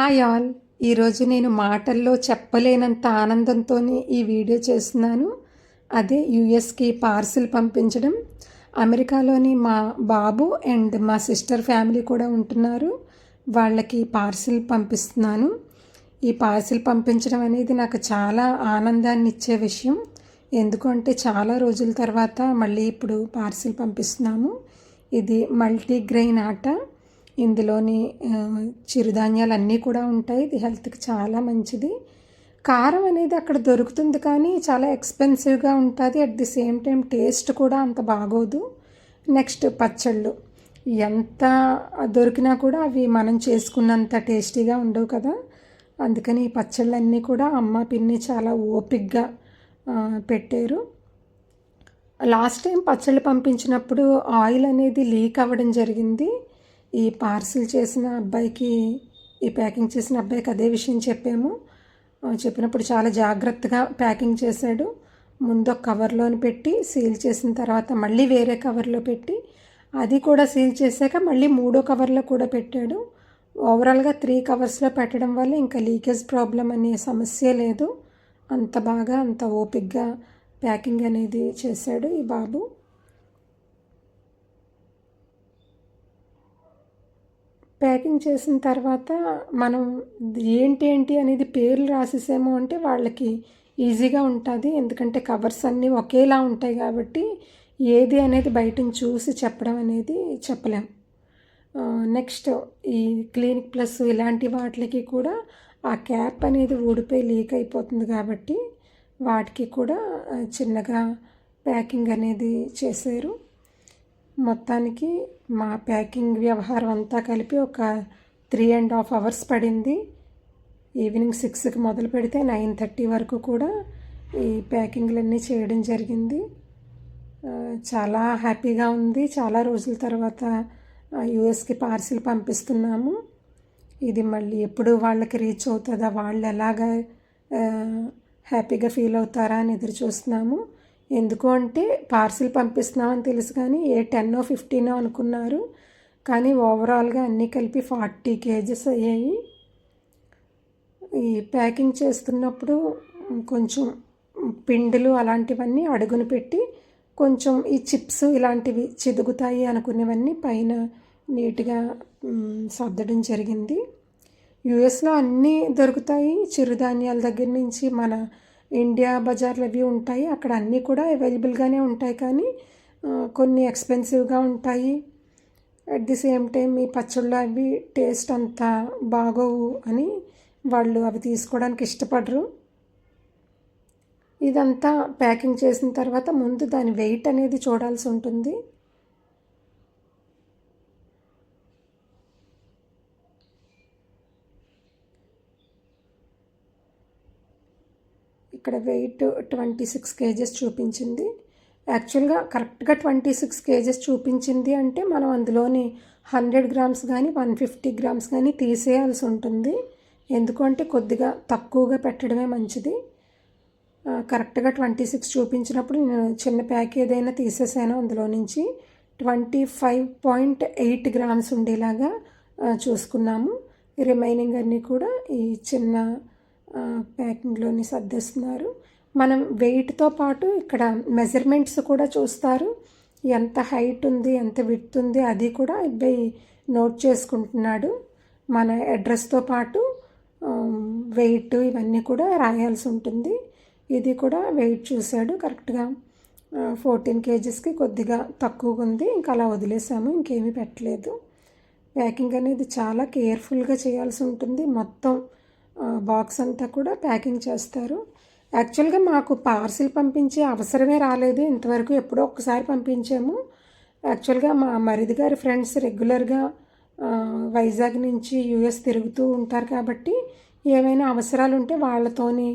Hi all. ఈరోజు నేను మాటల్లో చెప్పలేనంత ఆనందంతోనే ఈ వీడియో చేస్తున్నాను. అదే యూఎస్కి పార్సిల్ పంపించడం. అమెరికాలోని మా బాబు అండ్ మా సిస్టర్ ఫ్యామిలీ కూడా ఉంటున్నారు. వాళ్ళకి పార్సిల్ పంపిస్తున్నాను. ఈ పార్సిల్ పంపించడం అనేది నాకు చాలా ఆనందాన్ని ఇచ్చే విషయం. ఎందుకంటే చాలా రోజుల తర్వాత మళ్ళీ ఇప్పుడు పార్సిల్ పంపిస్తున్నాము. ఇది మల్టీగ్రెయిన్ ఆట. ఇందులోని చిరుధాన్యాలు అన్నీ కూడా ఉంటాయి. ఇది హెల్త్కి చాలా మంచిది. కారం అనేది అక్కడ దొరుకుతుంది కానీ చాలా ఎక్స్పెన్సివ్గా ఉంటుంది. At the same time taste కూడా అంత బాగోదు. నెక్స్ట్ పచ్చళ్ళు ఎంత దొరికినా కూడా అవి మనం చేసుకున్నంత టేస్టీగా ఉండవు కదా. అందుకని ఈ పచ్చళ్ళన్నీ కూడా అమ్మ పిన్ని చాలా ఓపిక్గా పెట్టారు. లాస్ట్ టైం పచ్చళ్ళు పంపించినప్పుడు ఆయిల్ అనేది లీక్ అవ్వడం జరిగింది. ఈ పార్సిల్ చేసిన అబ్బాయికి, ఈ ప్యాకింగ్ చేసిన అబ్బాయికి అదే విషయం చెప్పినప్పుడు చాలా జాగ్రత్తగా ప్యాకింగ్ చేశాడు. ముందు ఒక కవర్లోని పెట్టి సీల్ చేసిన తర్వాత మళ్ళీ వేరే కవర్లో పెట్టి అది కూడా సీల్ చేశాక మళ్ళీ మూడో కవర్లో కూడా పెట్టాడు. ఓవరాల్గా 3 కవర్స్లో పెట్టడం వల్ల ఇంకా లీకేజ్ ప్రాబ్లం అనే సమస్య లేదు. అంత బాగా అంత ఓపిక్గా ప్యాకింగ్ అనేది చేశాడు ఈ బాబు. ప్యాకింగ్ చేసిన తర్వాత మనం ఏంటి అనేది పేర్లు రాసేసాము అంటే వాళ్ళకి ఈజీగా ఉంటుంది. ఎందుకంటే కవర్స్ అన్నీ ఒకేలా ఉంటాయి కాబట్టి ఏది అనేది బయటను చూసి చెప్పడం అనేది చెప్పలేం. నెక్స్ట్ ఈ క్లినిక్ ప్లస్ ఇలాంటి వాటికి కూడా ఆ క్యాప్ అనేది ఊడిపోయి లీక్ అయిపోతుంది కాబట్టి వాటికి కూడా చిన్నగా ప్యాకింగ్ అనేది చేశారు. మొత్తానికి మా ప్యాకింగ్ వ్యవహారం అంతా కలిపి ఒక 3.5 hours పడింది. ఈవినింగ్ 6కి మొదలు పెడితే 9:30 వరకు కూడా ఈ ప్యాకింగ్లన్నీ చేయడం జరిగింది. చాలా హ్యాపీగా ఉంది. చాలా రోజుల తర్వాత యూఎస్కి పార్సిల్ పంపిస్తున్నాము. ఇది మళ్ళీ ఎప్పుడు వాళ్ళకి రీచ్ అవుతుందా, వాళ్ళు ఎలాగా హ్యాపీగా ఫీల్ అవుతారా అని ఎదురు చూస్తున్నాము. ఎందుకు అంటే పార్సిల్ పంపిస్తున్నామని తెలుసు కానీ 10 or 15 అనుకున్నారు. కానీ ఓవరాల్గా అన్నీ కలిపి 40 kgs అయ్యాయి. ఈ ప్యాకింగ్ చేస్తున్నప్పుడు కొంచెం పిండిలు అలాంటివన్నీ అడుగును పెట్టి కొంచెం ఈ చిప్స్ ఇలాంటివి చిదుగుతాయి అనుకునేవన్నీ పైన నీట్గా సర్దడం జరిగింది. యూఎస్లో అన్నీ దొరుకుతాయి. చిరుధాన్యాల దగ్గర నుంచి మన ఇండియా బజార్లు అవి ఉంటాయి. అక్కడ అన్నీ కూడా అవైలబుల్గానే ఉంటాయి కానీ కొన్ని ఎక్స్పెన్సివ్గా ఉంటాయి. అట్ ది సేమ్ టైం ఈ పచ్చళ్ళు అవి టేస్ట్ అంత బాగోవు అని వాళ్ళు అవి తీసుకోవడానికి ఇష్టపడరు. ఇదంతా ప్యాకింగ్ చేసిన తర్వాత ముందు దాని వెయిట్ అనేది చూడాల్సి ఉంటుంది. ఇక్కడ వెయిట్ 26 kgs చూపించింది. యాక్చువల్గా కరెక్ట్గా 26 kgs చూపించింది అంటే మనం అందులోని 100 grams కానీ 150 grams కానీ తీసేయాల్సి ఉంటుంది. ఎందుకంటే కొద్దిగా తక్కువగా పెట్టడమే మంచిది. కరెక్ట్గా 26 చూపించినప్పుడు నేను చిన్న ప్యాక్ ఏదైనా తీసేసాను. అందులో నుంచి 25.8 grams ఉండేలాగా చూసుకున్నాము. రిమైనింగ్ అన్నీ కూడా ఈ చిన్న ప్యాకింగ్లోని సర్దేస్తున్నారు. మనం వెయిట్తో పాటు ఇక్కడ మెజర్మెంట్స్ కూడా చూస్తారు. ఎంత హైట్ ఉంది, ఎంత విడ్త్ ఉంది అది కూడా అబ్బాయి నోట్ చేసుకుంటున్నాడు. మన అడ్రస్తో పాటు వెయిట్ ఇవన్నీ కూడా రాయాల్సి ఉంటుంది. ఇది కూడా వెయిట్ చూశాడు. కరెక్ట్గా 14 kgsకి కొద్దిగా తక్కువగా ఉంది. ఇంకా అలా వదిలేసాము, ఇంకేమీ పెట్టలేదు. ప్యాకింగ్ అనేది చాలా కేర్ఫుల్గా చేయాల్సి ఉంటుంది. మొత్తం బాక్స్ అంతా కూడా ప్యాకింగ్ చేస్తారు. యాక్చువల్గా మాకు పార్సిల్ పంపించే అవసరమే రాలేదు ఇంతవరకు. ఎప్పుడో ఒక్కసారి పంపించాము. యాక్చువల్గా మా మరిది గారి ఫ్రెండ్స్ రెగ్యులర్గా వైజాగ్ నుంచి యూఎస్ తిరుగుతూ ఉంటారు కాబట్టి ఏమైనా అవసరాలు ఉంటే వాళ్ళతోని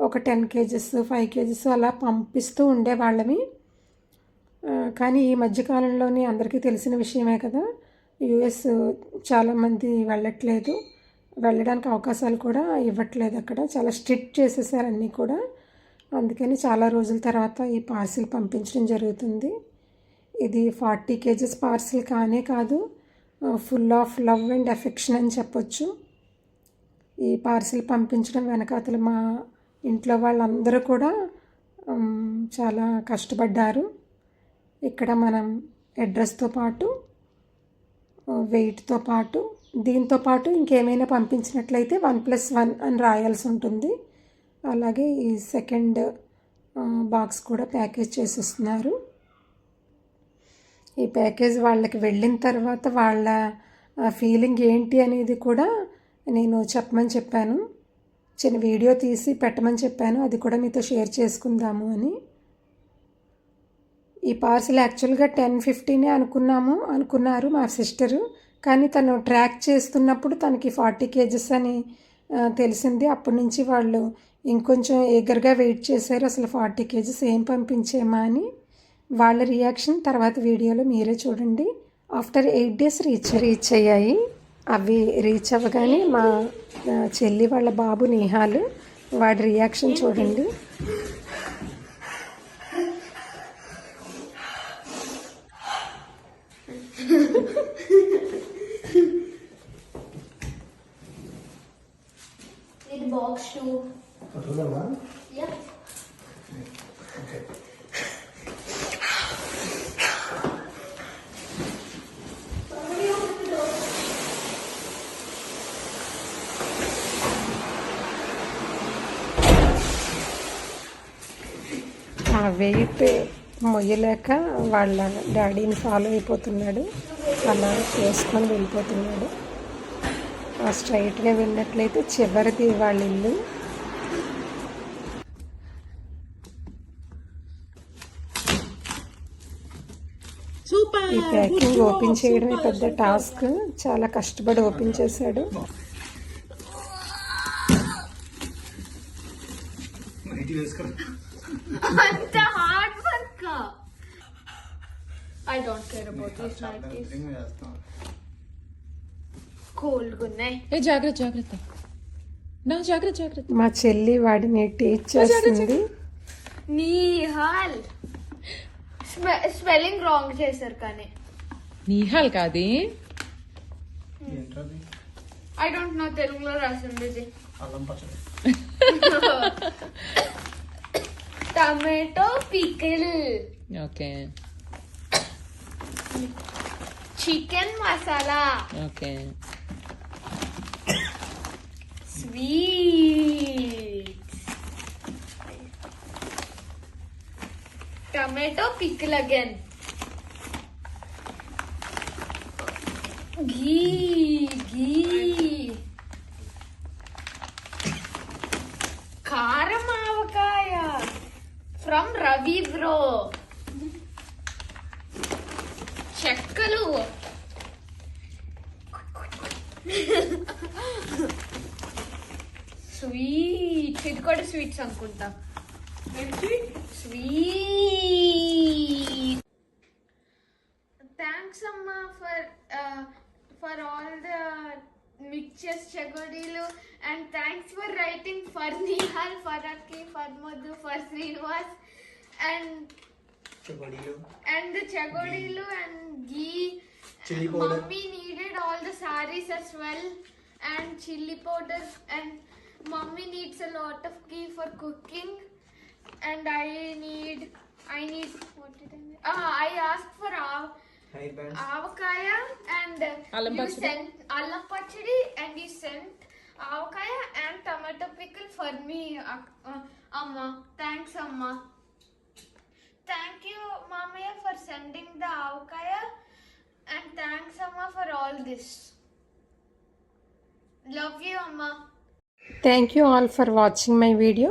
ఒక 10 kgs 5 kgs అలా పంపిస్తూ ఉండేవాళ్ళమి. కానీ ఈ మధ్యకాలంలోని అందరికీ తెలిసిన విషయమే కదా, యూఎస్ చాలామంది వెళ్ళడానికి అవకాశాలు కూడా ఇవ్వట్లేదు. అక్కడ చాలా స్ట్రిక్ట్ చేసేసారు అన్నీ కూడా. అందుకని చాలా రోజుల తర్వాత ఈ పార్సిల్ పంపించడం జరుగుతుంది. ఇది 40 kgs పార్సిల్ కానే కాదు, full of love and affection అని చెప్పొచ్చు. ఈ పార్సిల్ పంపించడం వెనకాతల మా ఇంట్లో వాళ్ళందరూ కూడా చాలా కష్టపడ్డారు. ఇక్కడ మనం అడ్రస్తో పాటు వెయిట్తో పాటు దీంతో పాటు ఇంకేమైనా పంపించినట్లయితే 1+1 అని రాయాల్సి ఉంటుంది. అలాగే ఈ సెకండ్ బాక్స్ కూడా ప్యాకేజ్ చేసేస్తున్నారు. ఈ ప్యాకేజ్ వాళ్ళకి వెళ్ళిన తర్వాత వాళ్ళ ఫీలింగ్ ఏంటి అనేది కూడా నేను చెప్పమని చెప్పాను. చిన్న వీడియో తీసి పెట్టమని చెప్పాను. అది కూడా మీతో షేర్ చేసుకుందాము అని. ఈ పార్సిల్ యాక్చువల్గా 10:15 అనుకున్నారు మా సిస్టరు. కానీ తను ట్రాక్ చేస్తున్నప్పుడు తనకి 40 kgs అని తెలిసింది. అప్పటి నుంచి వాళ్ళు ఇంకొంచెం ఎగర్గా వెయిట్ చేశారు. అసలు 40 kgs ఏం పంపించేమా అని. వాళ్ళ రియాక్షన్ తర్వాత వీడియోలో మీరే చూడండి. ఆఫ్టర్ 8 days రీచ్ అయ్యాయి. అవి రీచ్ అవ్వగానే మా చెల్లి వాళ్ళ బాబు నిహాల్, వాడి రియాక్షన్ చూడండి. Box 2. Yeah. Okay. ఆ వెయిట్ మొయ్యలేక వాళ్ళ డాడీని ఫాలో అయిపోతున్నాడు. అలా చేసుకొని వెళ్ళిపోతున్నాడు. స్ట్రైట్గా వెళ్ళినట్లయితే చివరిది వాళ్ళ ఇల్లు. ఈ ప్యాకింగ్ ఓపెన్ చేయడమే పెద్ద టాస్క్. చాలా కష్టపడి ఓపెన్ చేశాడు. I don't care about this like this. Cold gunnai. ఏ జాగ్రత్త నా జాగ్రత్త. మా చెల్లి వాడిని టీచ్ చేస్తుంది. నిహాల్ స్పెల్లింగ్ రాంగ్ చేశారు కానీ. నిహాల్ కాది. ఐ డోంట్ నో తెలుగులో రాసింది ఇది. అల్లం పచ్చడి. Tomato pickle. Okay. Chicken masala. Okay. Sweet. Tomato pickle again. Ghee. Karam avakaya from Ravi bro. Chekkalu. Sweet. ఇది కూడా స్వీట్స్ అనుకుంటా. స్వీట్. థ్యాంక్స్ అమ్మా ఫర్ ఆల్ ద మిక్చర్స్ చెగోడీలు and thanks for writing for Nihal, for Akki, for Madhu, for Srinivas and the చెగోడీలు and ghee. Mummy needed all the sarees as well and chili powder, and mummy needs a lot of ghee for cooking, and I need what did I need? I asked for avakaya and you sent allam pachadi and you sent avakaya and tomato pickle for me. Amma, thanks amma. Thank you Mamaya for sending the avakaya and thanks amma for all this. Love you amma. Thank you all for watching my video.